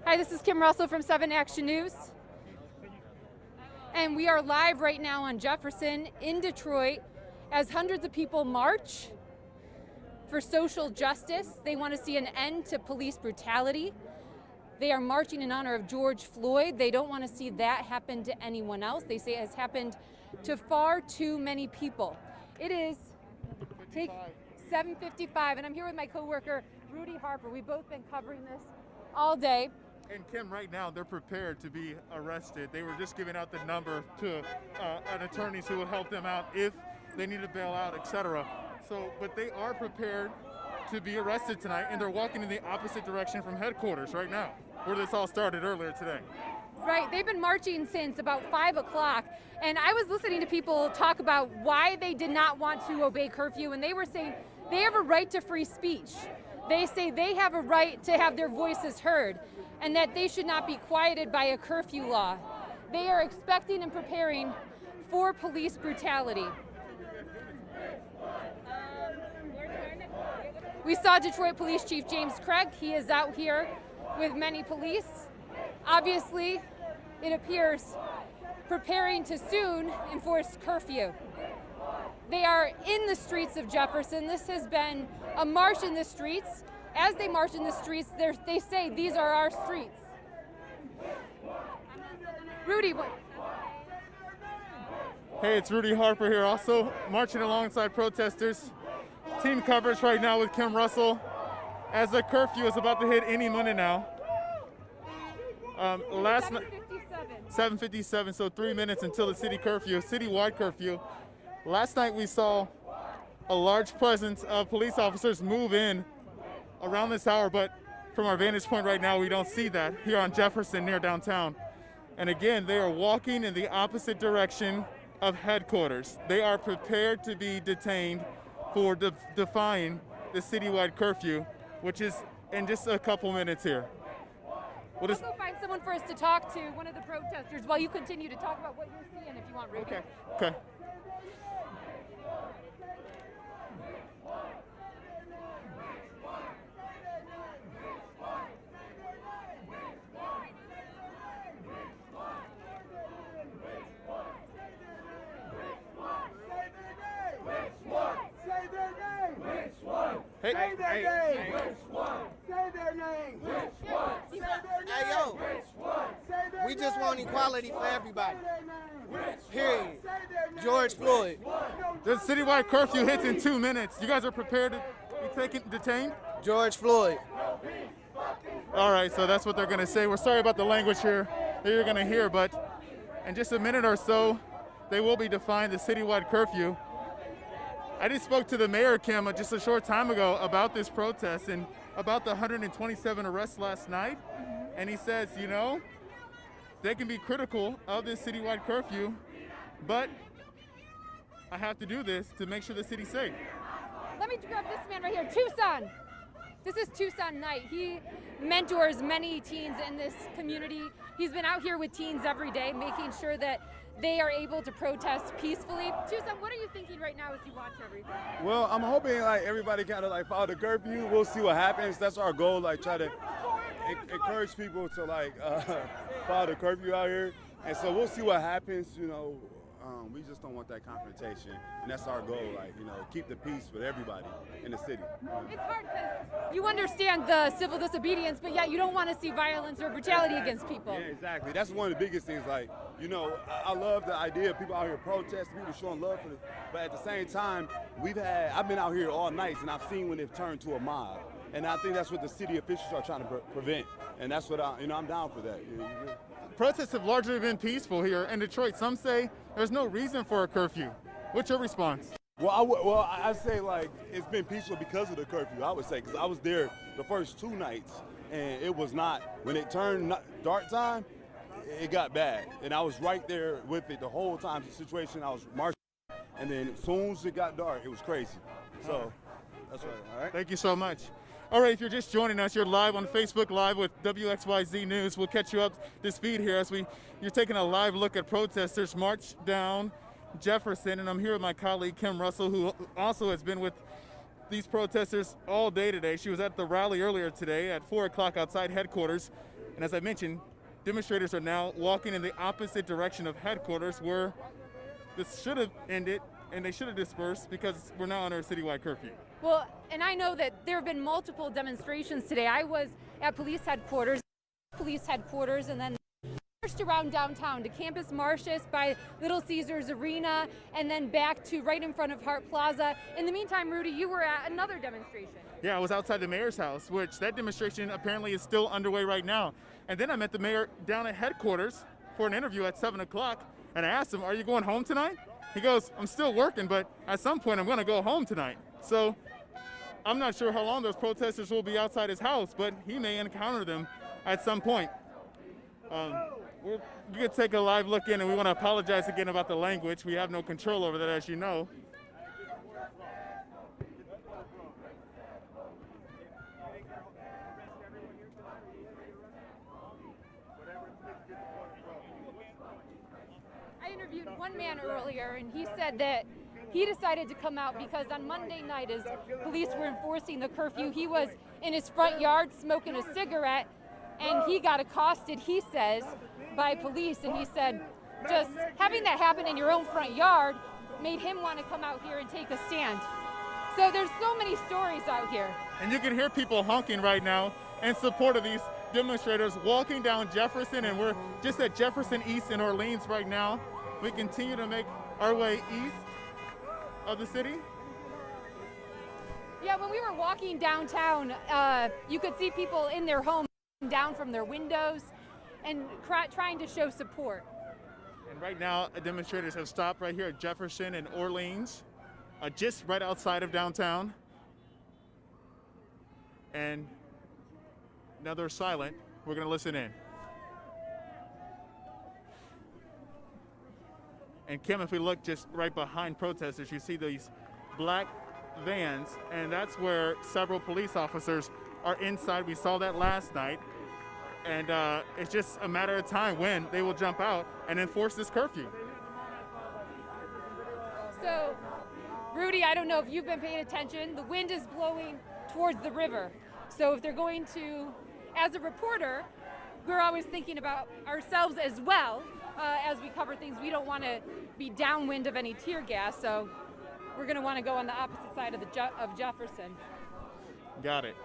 Hi, this is Kim Russell from 7 Action News. And we are live right now on Jefferson in Detroit as hundreds of people march for social justice. They want to see an end to police brutality. They are marching in honor of George Floyd. They don't want to see that happen to anyone else. They say it has happened to far too many people. It is 7:55, and I'm here with my coworker, Rudy Harper. We've both been covering this all day. And Kim, right now they're prepared to be arrested. They were just giving out the number to an attorneys who would help them out if they need to bail out, etc. So, but they are prepared to be arrested tonight, and they're walking in the opposite direction from headquarters right now, where this all started earlier today. Right, they've been marching since about 5 o'clock, and I was listening to people talk about why they did not want to obey curfew, and they were saying they have a right to free speech. They say they have a right to have their voices heard, and that they should not be quieted by a curfew law. They are expecting and preparing for police brutality. We saw Detroit Police Chief James Craig. He is out here with many police. Obviously, it appears preparing to soon enforce curfew. They are in the streets of Jefferson. This has been a march in the streets. As they march in the streets, they say these are our streets. Rudy, what? Hey, it's Rudy Harper here, also marching alongside protesters. Team coverage right now with Kim Russell as the curfew is about to hit any minute now. Last night, 7:57, so 3 minutes until the city curfew, citywide curfew. Last night we saw a large presence of police officers move in around this hour, but from our vantage point right now, we don't see that here on Jefferson near downtown. And again, they are walking in the opposite direction of headquarters. They are prepared to be detained for defying the citywide curfew, which is in just a couple minutes here. We'll go find someone for us to talk to, one of the protesters, while you continue to talk about what you're seeing if you want, Rudy. Okay. Say their name. Which one? Say their name. Which one? Say their name. Hey, yo. Which one? Say their We just want equality for everybody. Which Period. Say their name. George Floyd. The citywide curfew hits in 2 minutes. You guys are prepared to be detained? George Floyd. All right, so that's what they're going to say. We're sorry about the language here that you're going to hear, but in just a minute or so, they will be defying the citywide curfew. I just spoke to the mayor, Kim, just a short time ago about this protest and about the 127 arrests last night. And he says, you know, they can be critical of this citywide curfew, but I have to do this to make sure the city's safe. Let me grab this man right here, Tucson. This is Tucson Knight. He mentors many teens in this community. He's been out here with teens every day, making sure that they are able to protest peacefully. Tucson, what are you thinking right now as you watch everything? Well, I'm hoping like everybody kind of like follow the curfew. We'll see what happens. That's our goal. Like try to encourage people to like follow the curfew out here. And so we'll see what happens. You know, we just don't want that confrontation, and that's our goal. Like keep the peace with everybody in the city. It's hard because you understand the civil disobedience, but yet you don't want to see violence or brutality against people. Yeah, exactly. That's one of the biggest things. Like, I love the idea of people out here protesting, people showing love for this. But at the same time, I've been out here all night, and I've seen when they've turned to a mob. And I think that's what the city officials are trying to prevent. And that's what I'm down for that. Protests have largely been peaceful here in Detroit. Some say there's no reason for a curfew. What's your response? Well, I say like it's been peaceful because of the curfew. I would say because I was there the first 2 nights, and it was not. When it turned dark time, it got bad, and I was right there with it the whole time. The situation I was marching, and then as soon as it got dark, it was crazy. So that's right. All right. Thank you so much. All right, if you're just joining us, you're live on Facebook Live with WXYZ News. We'll catch you up to speed here as you're taking a live look at protesters march down Jefferson, and I'm here with my colleague Kim Russell, who also has been with these protesters all day today. She was at the rally earlier today at 4 o'clock outside headquarters. And as I mentioned, demonstrators are now walking in the opposite direction of headquarters, where this should have ended and they should have dispersed, because we're now under a citywide curfew. Well, and I know that there have been multiple demonstrations today. I was at police headquarters, and then marched around downtown to Campus Martius by Little Caesars Arena, and then back to right in front of Hart Plaza. In the meantime, Rudy, you were at another demonstration. Yeah, I was outside the mayor's house, which that demonstration apparently is still underway right now. And then I met the mayor down at headquarters for an interview at 7 o'clock, and I asked him, "Are you going home tonight?" He goes, "I'm still working, but at some point I'm going to go home tonight." So I'm not sure how long those protesters will be outside his house, but he may encounter them at some point. You could take a live look in, and we want to apologize again about the language. We have no control over that, as you know. I interviewed one man earlier, and he said that he decided to come out because on Monday night, as police were enforcing the curfew, he was in his front yard smoking a cigarette, and he got accosted, he says, by police. And he said just having that happen in your own front yard made him want to come out here and take a stand. So there's so many stories out here. And you can hear people honking right now in support of these demonstrators walking down Jefferson, and we're just at Jefferson East in Orleans right now. We continue to make our way east of the city. Yeah, when we were walking downtown, you could see people in their homes down from their windows and trying to show support. And right now, demonstrators have stopped right here at Jefferson and Orleans, just right outside of downtown. And now they're silent. We're going to listen in. And Kim, if we look just right behind protesters, you see these black vans, and that's where several police officers are inside. We saw that last night. And it's just a matter of time when they will jump out and enforce this curfew. So, Rudy, I don't know if you've been paying attention. The wind is blowing towards the river. So if they're going to, as a reporter, we're always thinking about ourselves as well as we cover things. We don't want to be downwind of any tear gas, so we're going to want to go on the opposite side of Jefferson. Got it.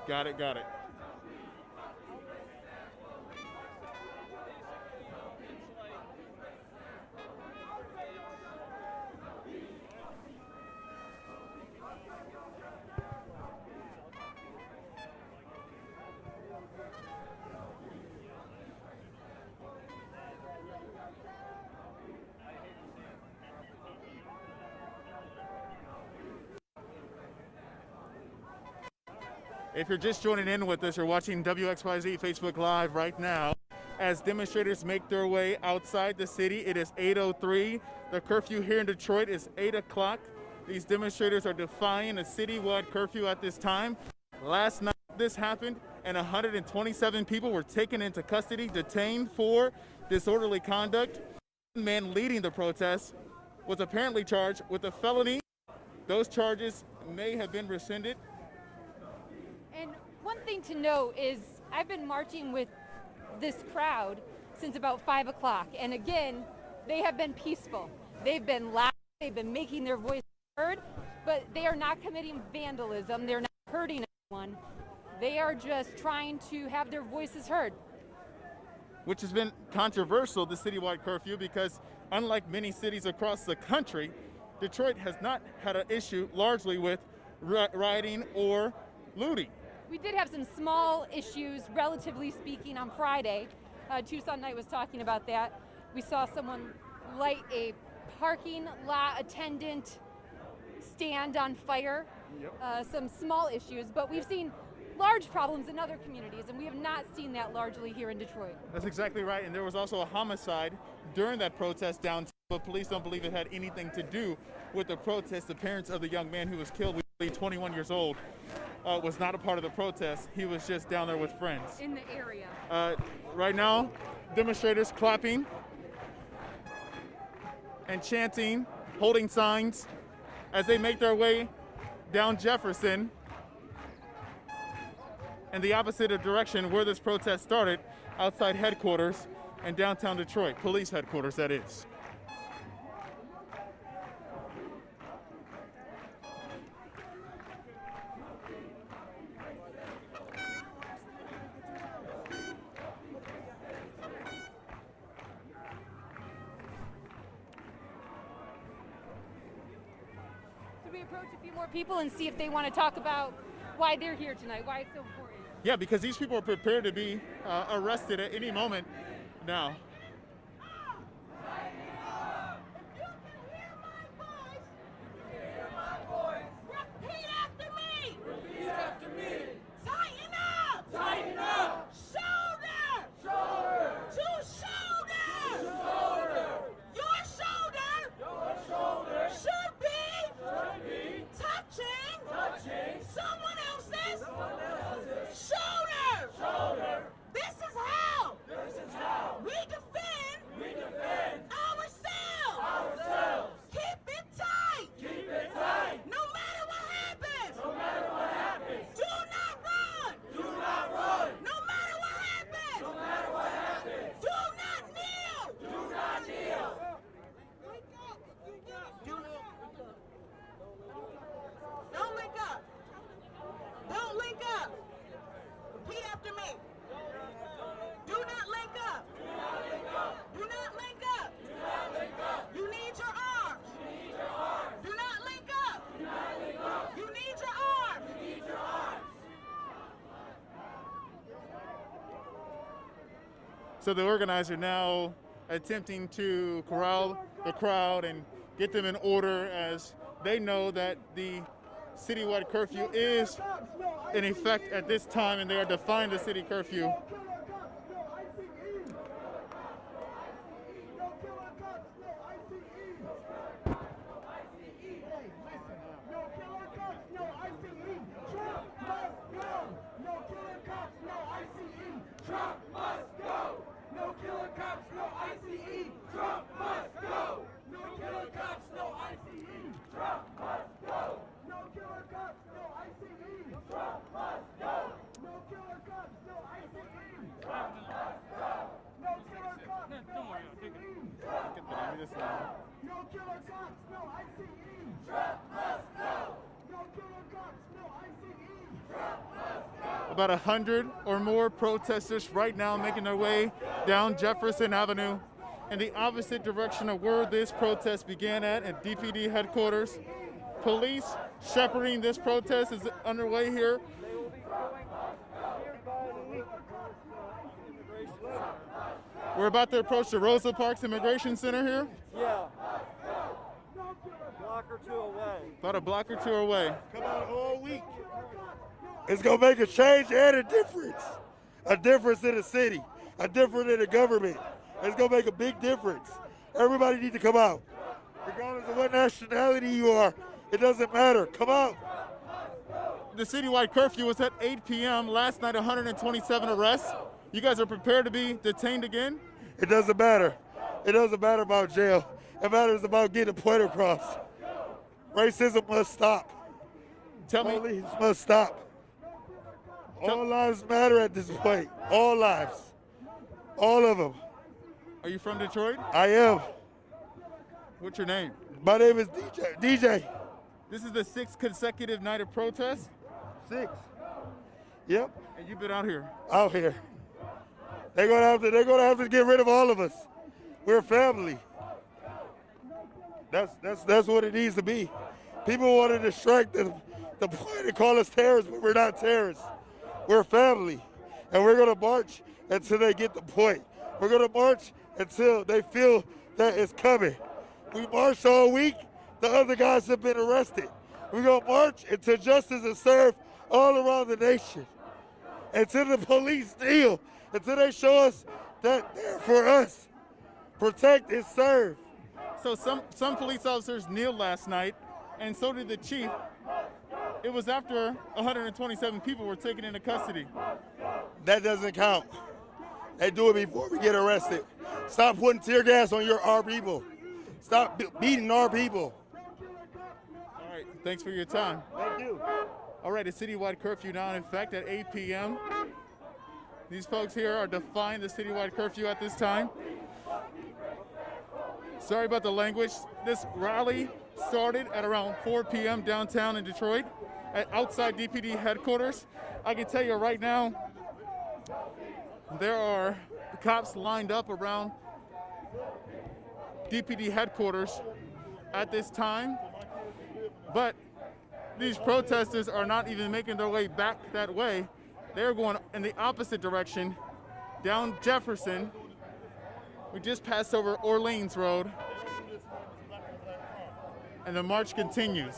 If you're just joining in with us, you're watching WXYZ Facebook Live right now. As demonstrators make their way outside the city, it is 8:03. The curfew here in Detroit is 8 o'clock. These demonstrators are defying a citywide curfew at this time. Last night this happened, and 127 people were taken into custody, detained for disorderly conduct. One man leading the protest was apparently charged with a felony. Those charges may have been rescinded. And one thing to note is I've been marching with this crowd since about 5 o'clock. And again, they have been peaceful. They've been loud. They've been making their voice heard, but they are not committing vandalism. They're not hurting anyone. They are just trying to have their voices heard. Which has been controversial, the citywide curfew, because unlike many cities across the country, Detroit has not had an issue largely with rioting or looting. We did have some small issues, relatively speaking, on Friday. Tucson Knight was talking about that. We saw someone light a parking lot attendant stand on fire. Yep. Some small issues, but we've seen large problems in other communities, and we have not seen that largely here in Detroit. That's exactly right, and there was also a homicide during that protest downtown, but police don't believe it had anything to do with the protest. The parents of the young man who was killed, 21 years old, was not a part of the protest. He was just down there with friends. In the area. Right now, demonstrators clapping and chanting, holding signs as they make their way down Jefferson. in the opposite direction where this protest started, outside headquarters in downtown Detroit, police headquarters, that is. Should we approach a few more people and see if they want to talk about why they're here tonight, why it's so important? Yeah, because these people are prepared to be arrested at any moment now. So the organizer now attempting to corral the crowd and get them in order, as they know that the citywide curfew is in effect at this time and they are defying the city curfew. About 100 or more protesters right now making their way down Jefferson Avenue in the opposite direction of where this protest began at DPD headquarters. Police shepherding this protest is underway here. We're about to approach the Rosa Parks Immigration Center here. Yeah. Block or two away. About a block or two away. Come out all week. It's going to make a change and a difference. A difference in the city. A difference in the government. It's going to make a big difference. Everybody needs to come out. Regardless of what nationality you are, it doesn't matter. Come out. The citywide curfew was at 8 p.m. Last night, 127 arrests. You guys are prepared to be detained again? It doesn't matter. It doesn't matter about jail. It matters about getting a point across. Racism must stop. Police must stop. All lives matter at this point. All lives. All of them. Are you from Detroit? I am. What's your name? My name is DJ. This is the 6th consecutive night of protest? 6. Yep. And you've been out here? Out here. They're gonna have to get rid of all of us. We're family. That's what it needs to be. People want to distract the point and call us terrorists, but we're not terrorists. We're family. And we're gonna march until they get the point. We're gonna march until they feel that it's coming. We marched all week. The other guys have been arrested. We're gonna march until justice is served all around the nation. Until the police kneel. Until they show us that they're for us. Protect and serve. So some police officers kneeled last night, and so did the chief. It was after 127 people were taken into custody. That doesn't count. They do it before we get arrested. Stop putting tear gas on our people. Stop beating our people. All right, thanks for your time. Thank you. All right, a citywide curfew now in effect at 8 p.m. These folks here are defying the citywide curfew at this time. Sorry about the language. This rally started at around 4 p.m. downtown in Detroit at outside DPD headquarters. I can tell you right now, there are cops lined up around DPD headquarters at this time, but these protesters are not even making their way back that way. They're going in the opposite direction, down Jefferson. We just passed over Orleans Road, and the march continues.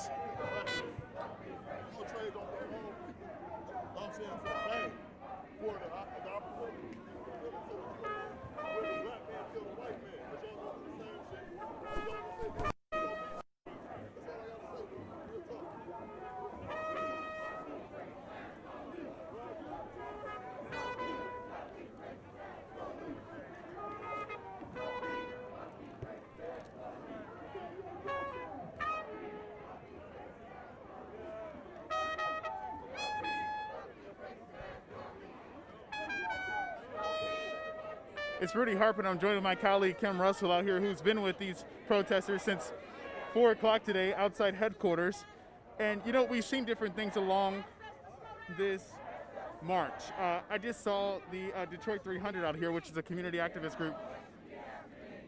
It's Rudy Harper, and I'm joined with my colleague Kim Russell out here, who's been with these protesters since 4 o'clock today outside headquarters. And you know, we've seen different things along this march. I just saw the Detroit 300 out here, which is a community activist group.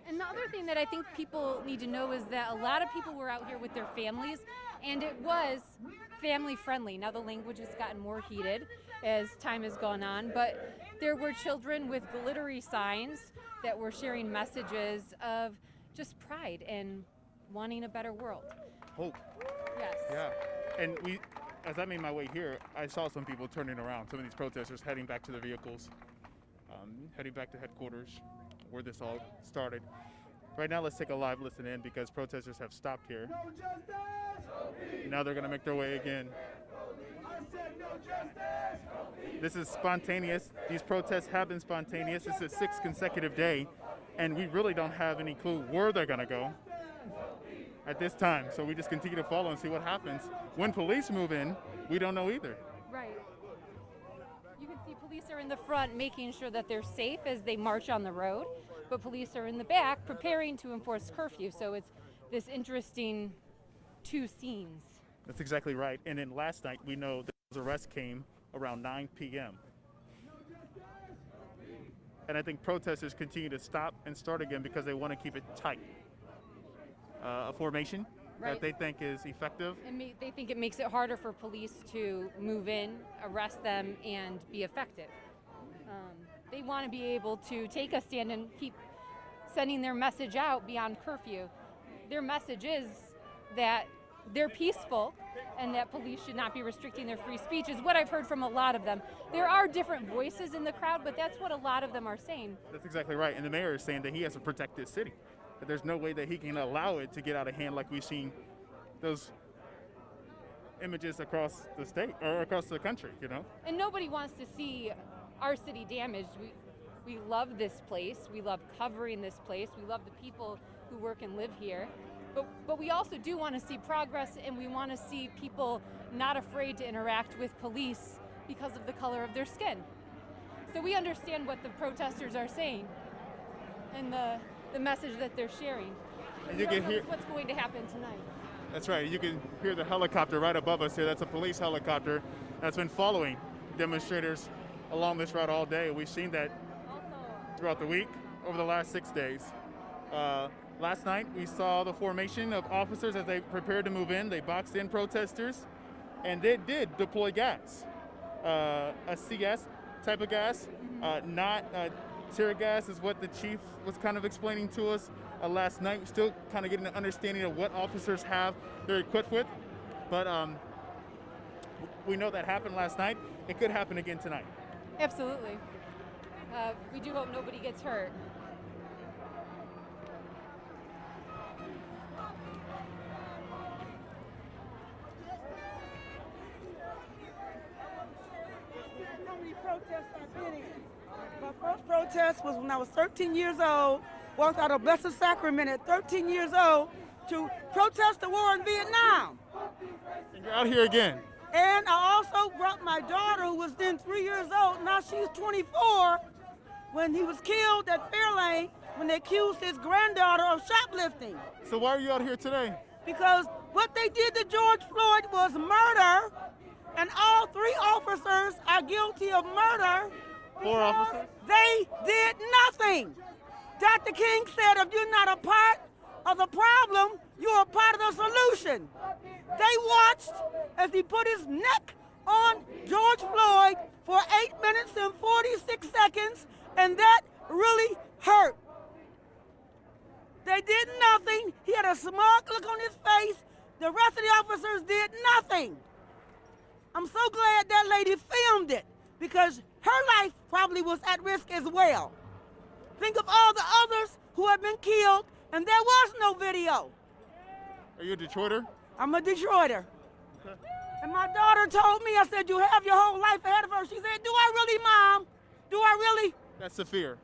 And the other thing that I think people need to know is that a lot of people were out here with their families, and it was family friendly. Now the language has gotten more heated as time has gone on, but there were children with glittery signs that were sharing messages of just pride and wanting a better world. Hope. Yes. Yeah. And as I made my way here, I saw some people turning around, some of these protesters heading back to their vehicles, heading back to headquarters where this all started. Right now, let's take a live listen in because protesters have stopped here. No justice! Now they're going to make their way again. I said no justice! This is spontaneous. These protests have been spontaneous. This is the 6th consecutive day, and we really don't have any clue where they're going to go at this time. So we just continue to follow and see what happens. When police move in, we don't know either. Right. You can see police are in the front making sure that they're safe as they march on the road, but police are in the back preparing to enforce curfew. So it's this interesting two scenes. That's exactly right. And then last night, we know those arrests came around 9 p.m. And I think protesters continue to stop and start again because they want to keep it tight. A formation that they think is effective. And they think it makes it harder for police to move in, arrest them, and be effective. They want to be able to take a stand and keep sending their message out beyond curfew. Their message is that they're peaceful and that police should not be restricting their free speech, is what I've heard from a lot of them. There are different voices in the crowd, but that's what a lot of them are saying. That's exactly right. And the mayor is saying that he has to protect this city, that there's no way that he can allow it to get out of hand like we've seen those images across the state or across the country, you know? And nobody wants to see our city damaged. We love this place. We love covering this place. We love the people who work and live here. But we also do want to see progress, and we want to see people not afraid to interact with police because of the color of their skin. So we understand what the protesters are saying and the message that they're sharing. And you can hear what's going to happen tonight. That's right. You can hear the helicopter right above us here. That's a police helicopter that's been following demonstrators along this route all day. We've seen that throughout the week over the last 6 days. Last night, we saw the formation of officers as they prepared to move in. They boxed in protesters, and they did deploy gas, a CS type of gas, not tear gas is what the chief was kind of explaining to us last night. We're still kind of getting an understanding of what officers have they're equipped with, but we know that happened last night. It could happen again tonight. Absolutely. We do hope nobody gets hurt. Protests I've been in. My first protest was when I was 13 years old, walked out of Blessed Sacrament at 13 years old to protest the war in Vietnam. And you're out here again. And I also brought my daughter, who was then 3 years old. Now she's 24, when he was killed at Fairlane, when they accused his granddaughter of shoplifting. So why are you out here today? Because what they did to George Floyd was murder, and all 3 officers are guilty of murder. 4 officers? They did nothing. Dr. King said, if you're not a part of the problem, you're a part of the solution. They watched as he put his neck on George Floyd for 8 minutes and 46 seconds, and that really hurt. They did nothing. He had a smug look on his face. The rest of the officers did nothing. I'm so glad that lady filmed it, because her life probably was at risk as well. Think of all the others who have been killed, and there was no video. Are you a Detroiter? I'm a Detroiter. Okay. And my daughter told me, I said, you have your whole life ahead of her. She said, do I really, Mom? Do I really? That's the fear.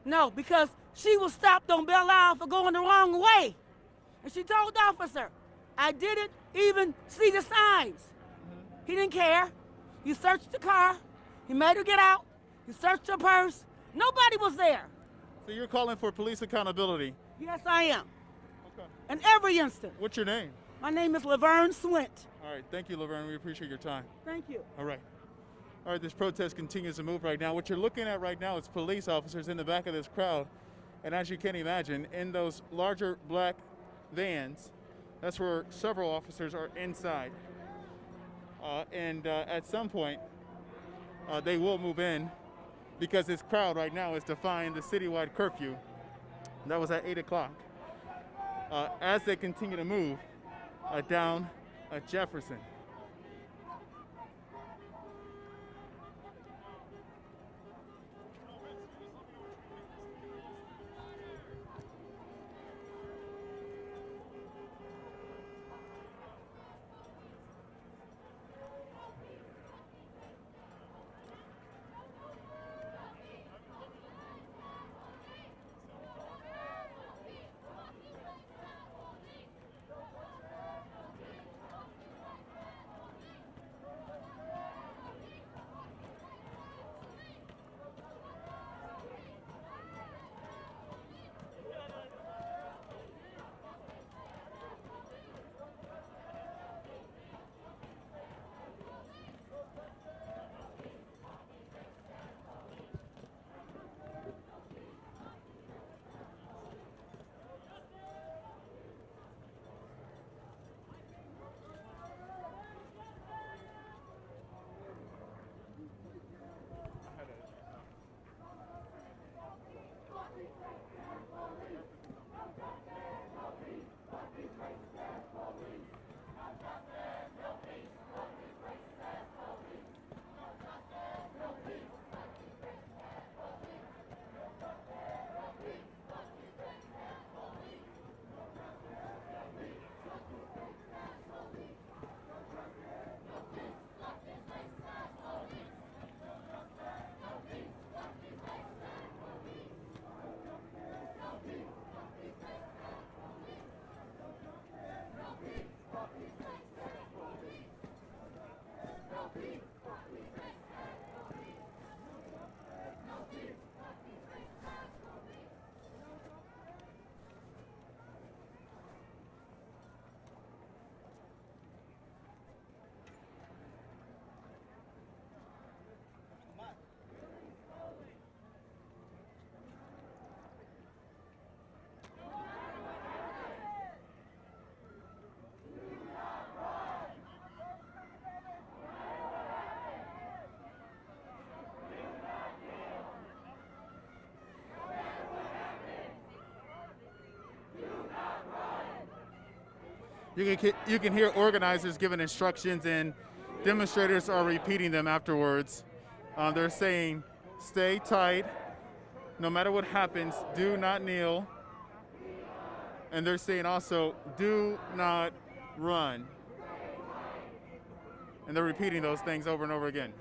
No, because she was stopped on Belle Isle for going the wrong way. And she told the officer, I didn't even see the signs. He didn't care. He searched the car. He made her get out. He searched her purse. Nobody was there. So you're calling for police accountability? Yes, I am. Okay. In every instant. What's your name? My name is Laverne Swint. All right, thank you, Laverne. We appreciate your time. Thank you. All right. All right, this protest continues to move right now. What you're looking at right now is police officers in the back of this crowd. And as you can imagine, in those larger black vans, that's where several officers are inside. At some point, they will move in, because this crowd right now is defying the citywide curfew. That was at 8 o'clock. As they continue to move down Jefferson. You can hear organizers giving instructions, and demonstrators are repeating them afterwards. They're saying, stay tight, no matter what happens, do not kneel. And they're saying also, do not run. And they're repeating those things over and over again.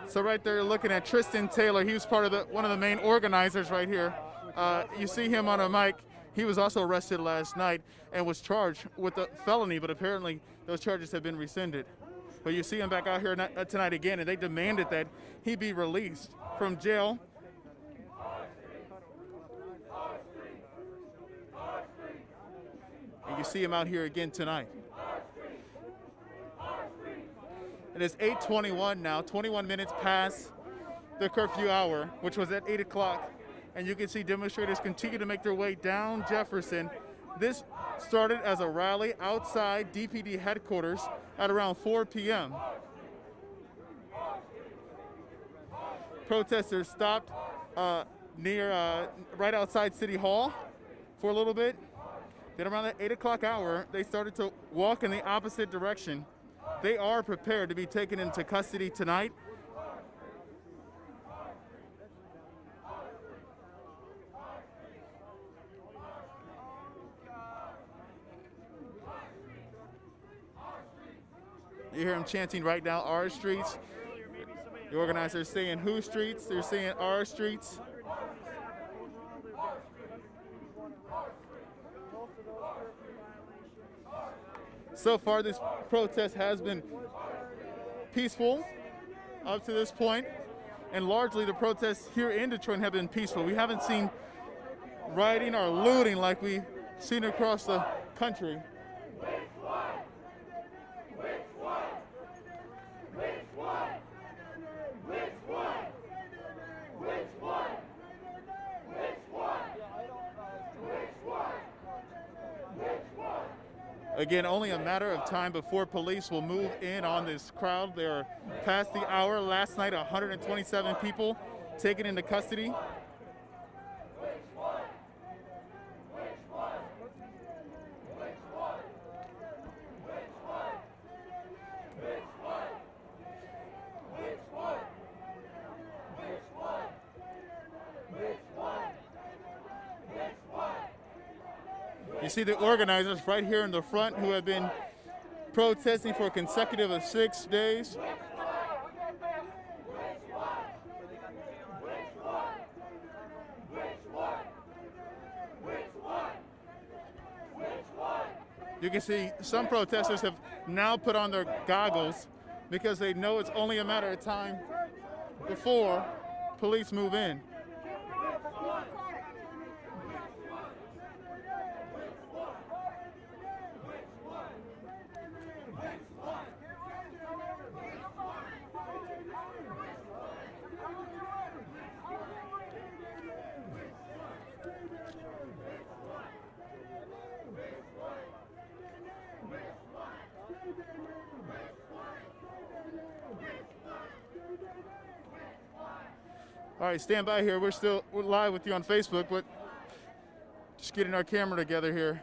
So right there, you're looking at Tristan Taylor. He was part of one of the main organizers right here. You see him on a mic. He was also arrested last night and was charged with a felony, but apparently those charges have been rescinded. But you see him back out here tonight again, and they demanded that he be released from jail. And you see him out here again tonight. It is 8:21 now, 21 minutes past the curfew hour, which was at 8 o'clock. And you can see demonstrators continue to make their way down Jefferson. This started as a rally outside DPD headquarters at around 4 p.m. Protesters stopped near right outside City Hall for a little bit. Then around the 8 o'clock hour, they started to walk in the opposite direction. They are prepared to be taken into custody tonight. You hear them chanting right now, our streets. The organizers saying who streets, they're saying our streets. So far, this protest has been peaceful up to this point, and largely the protests here in Detroit have been peaceful. We haven't seen rioting or looting like we've seen across the country. Again, only a matter of time before police will move in on this crowd. They're past the hour. Last night, 127 people taken into custody. You see the organizers right here in the front who have been protesting for a consecutive of 6 days. You can see some protesters have now put on their goggles because they know it's only a matter of time before police move in. All right, stand by here. We're live with you on Facebook, but just getting our camera together here.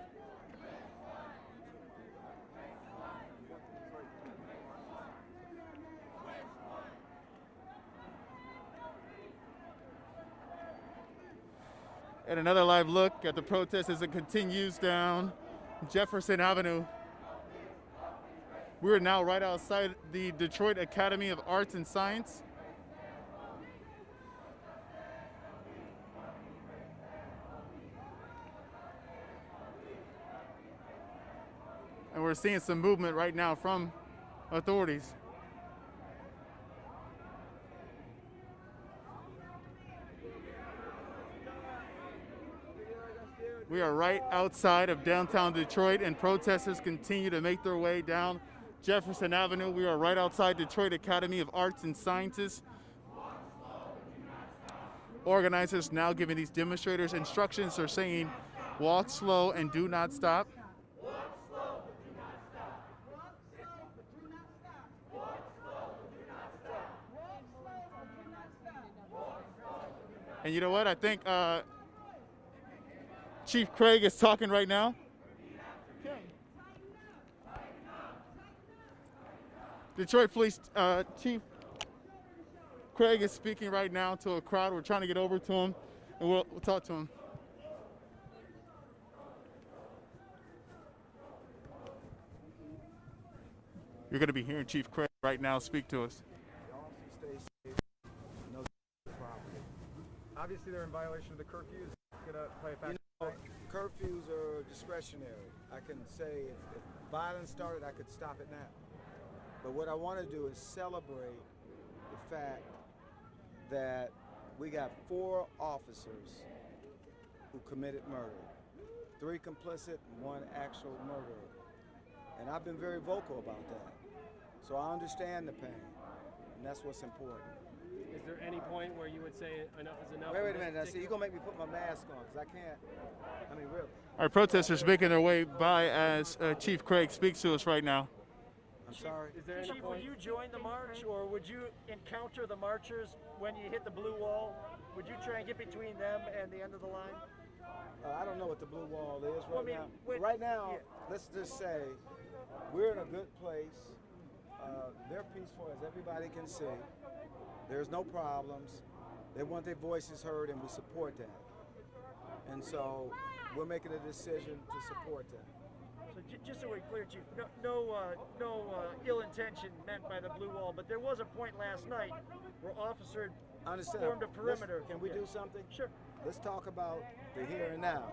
And another live look at the protest as it continues down Jefferson Avenue. We're now right outside the Detroit Academy of Arts and Science. And we're seeing some movement right now from authorities. We are right outside of downtown Detroit, and protesters continue to make their way down Jefferson Avenue. We are right outside Detroit Academy of Arts and Sciences. Organizers now giving these demonstrators instructions. They're saying, walk slow and do not stop. And you know what? I think Chief Craig is talking right now. Detroit Police Chief Craig is speaking right now to a crowd. We're trying to get over to him, and we'll talk to him. You're going to be hearing Chief Craig right now speak to us. Obviously, they're in violation of the curfew. Is it going to play a factor? Curfews are discretionary. I can say if violence started, I could stop it now. But what I want to do is celebrate the fact that we got 4 officers who committed murder, 3 complicit and 1 actual murderer. And I've been very vocal about that. So I understand the pain, and that's what's important. Is there any point where you would say enough is enough? Wait a minute. I see you're gonna make me put my mask on because I can't. I mean, really. Our protesters making their way by as Chief Craig speaks to us right now. I'm sorry. Is there any Chief, point? would you join the march, or would you encounter the marchers when you hit the blue wall? Would you try and get between them and the end of the line? I don't know what the blue wall is right Well, I mean, now. Right now, let's just say we're in a good place. They're peaceful, as everybody can see. There's no problems. They want their voices heard, and we support that. And so we're making a decision to support that. So just so we're clear, Chief, no ill intention meant by the blue wall, but there was a point last night where officer formed a perimeter. Can we do something? Sure. Let's talk about the here and now.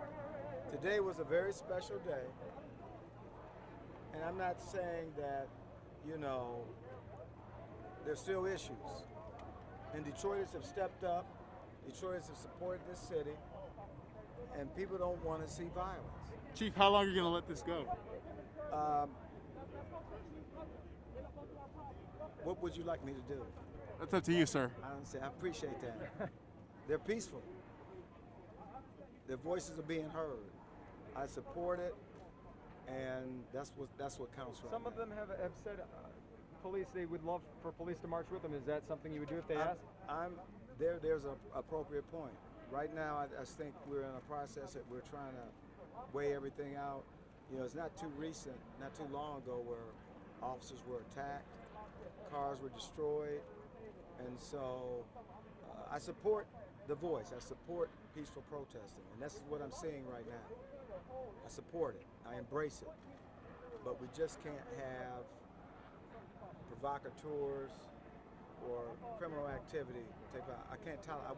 Today was a very special day, and I'm not saying that, you know, there's still issues. And Detroiters have stepped up. Detroiters have supported this city, and people don't want to see violence. Chief, how long are you going to let this go? What would you like me to do? That's up to you, sir. I understand. I appreciate that. They're peaceful. Their voices are being heard. I support it, and that's what counts right Some of them have said police, they would love for police to march with them. Is that something you would do if they asked? There's an appropriate point. Right now, I think we're in a process that we're trying to weigh everything out. You know, it's not too recent, not too long ago, where officers were attacked, cars were destroyed, and so I support the voice. I support peaceful protesting, and that's what I'm seeing right now. I support it. I embrace it. But we just can't have provocateurs or criminal activity. I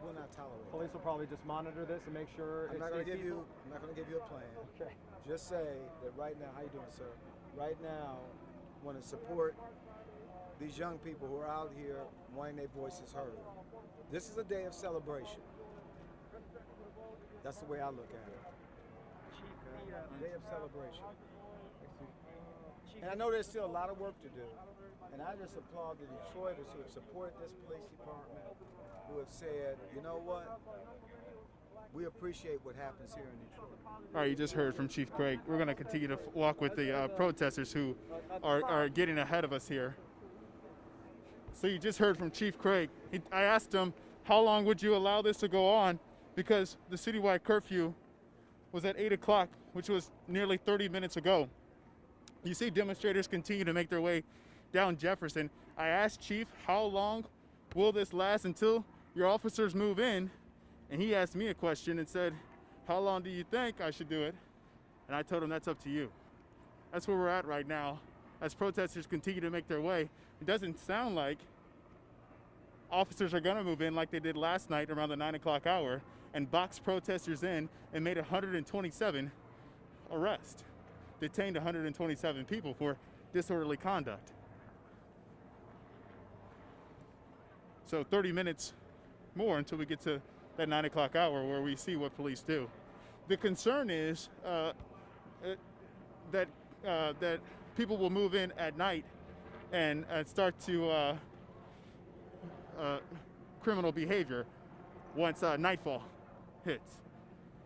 will not tolerate it. Police will probably just monitor this and make sure I'm it's not going to safe give people? you. I'm not going to give you a plan. Okay. Just say that right now. How you doing, sir? Right now, want to support these young people who are out here wanting their voices heard. This is a day of celebration. That's the way I look at it. Chief, Day of celebration. And I know there's still a lot of work to do. And I just applaud the Detroiters who have supported this police department, who have said, you know what? We appreciate what happens here in Detroit. All right, you just heard from Chief Craig. We're going to continue to walk with the protesters who are getting ahead of us here. So you just heard from Chief Craig. I asked him, how long would you allow this to go on? Because the citywide curfew was at 8 o'clock, which was nearly 30 minutes ago. You see demonstrators continue to make their way down Jefferson. I asked Chief, how long will this last until your officers move in? And he asked me a question and said, how long do you think I should do it? And I told him that's up to you. That's where we're at right now as protesters continue to make their way. It doesn't sound like officers are gonna move in like they did last night around the 9 o'clock hour and boxed protesters in and made 127 arrests, detained 127 people for disorderly conduct. So 30 minutes more until we get to that 9 o'clock hour where we see what police do. The concern is that people will move in at night and start to criminal behavior once nightfall hits.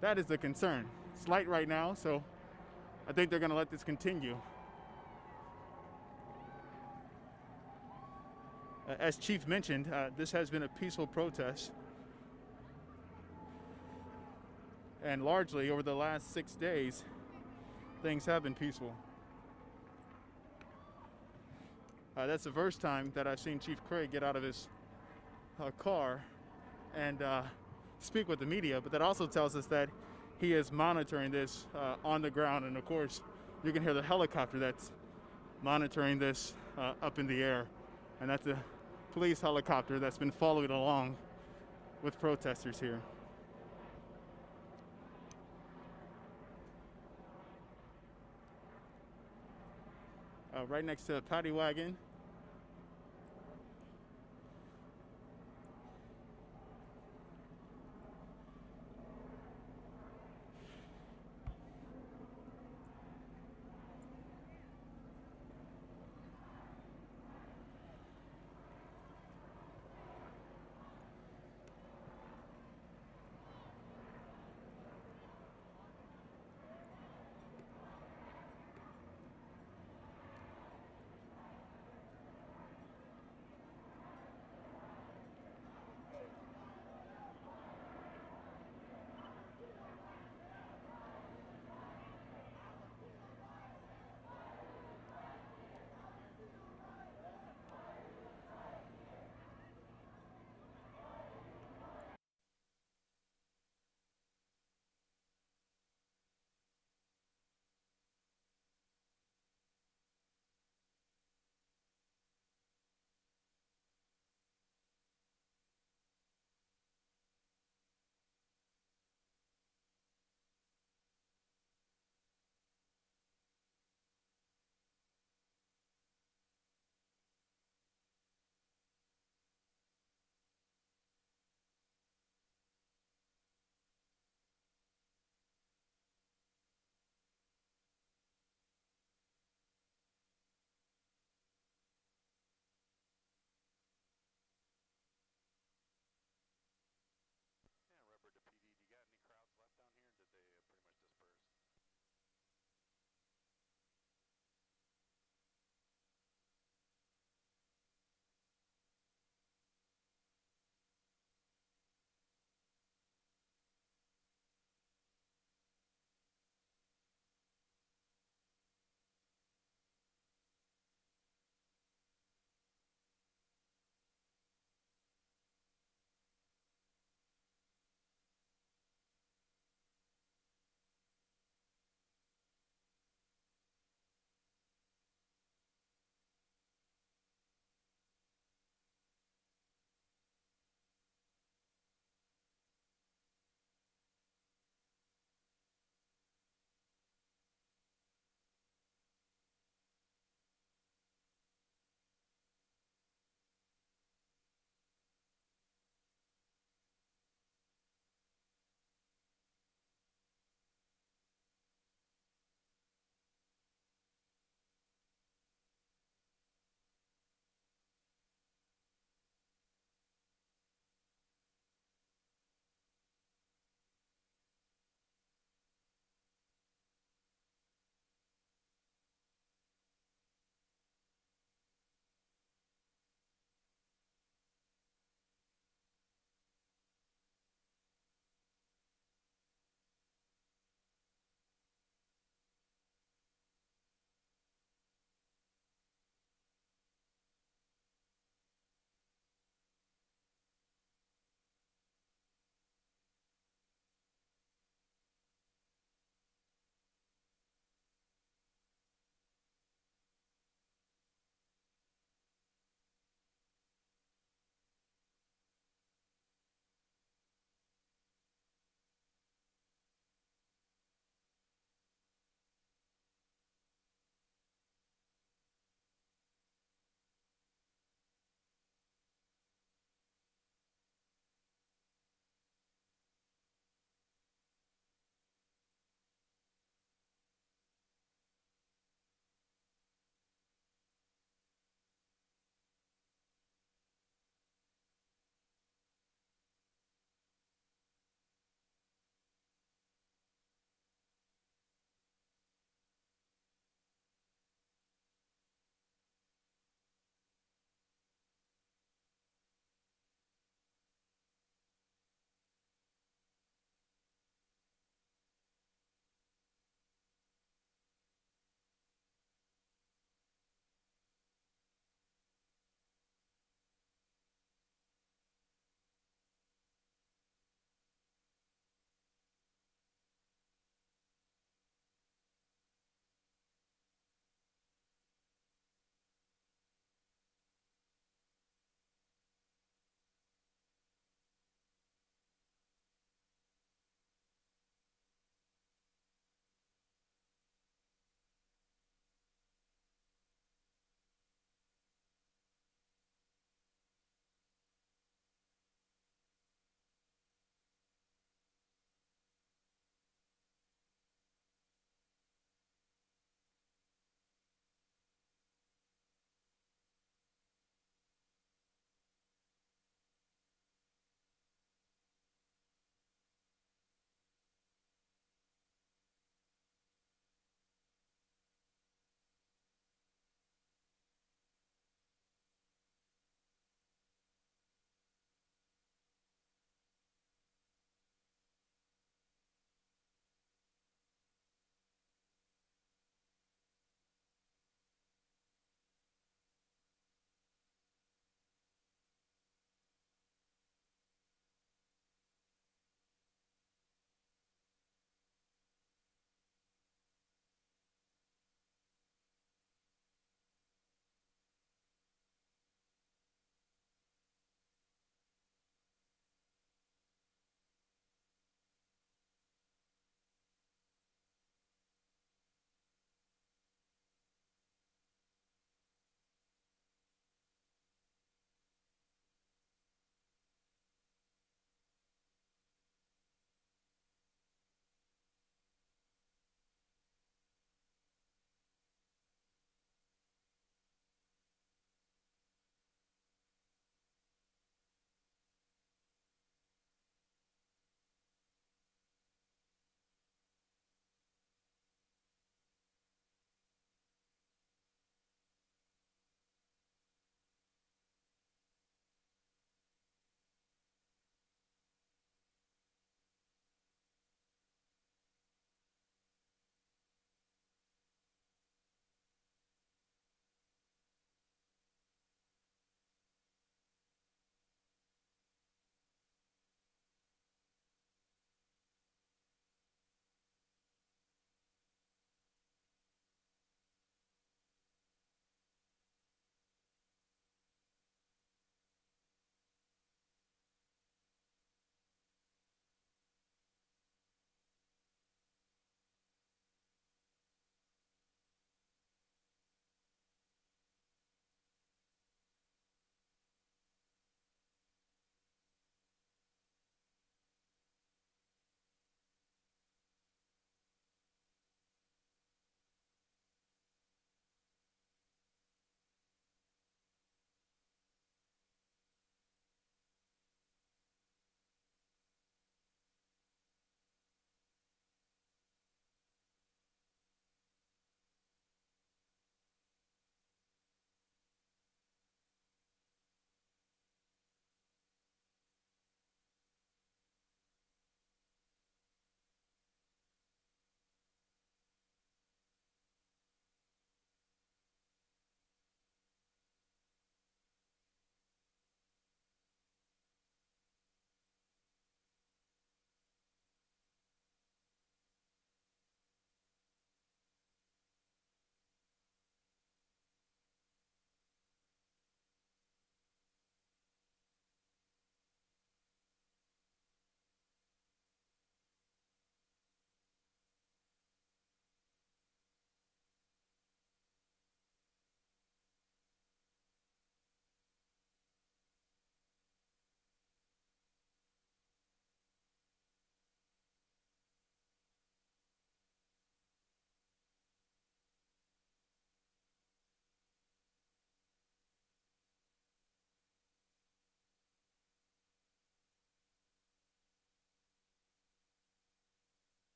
That is the concern. It's light right now, so I think they're going to let this continue. As Chief mentioned, this has been a peaceful protest. And largely over the last 6 days, things have been peaceful. That's the first time that I've seen Chief Craig get out of his car and speak with the media, but that also tells us that he is monitoring this on the ground. And of course, you can hear the helicopter that's monitoring this up in the air. And that's a police helicopter that's been following along with protesters here. right next to the paddy wagon.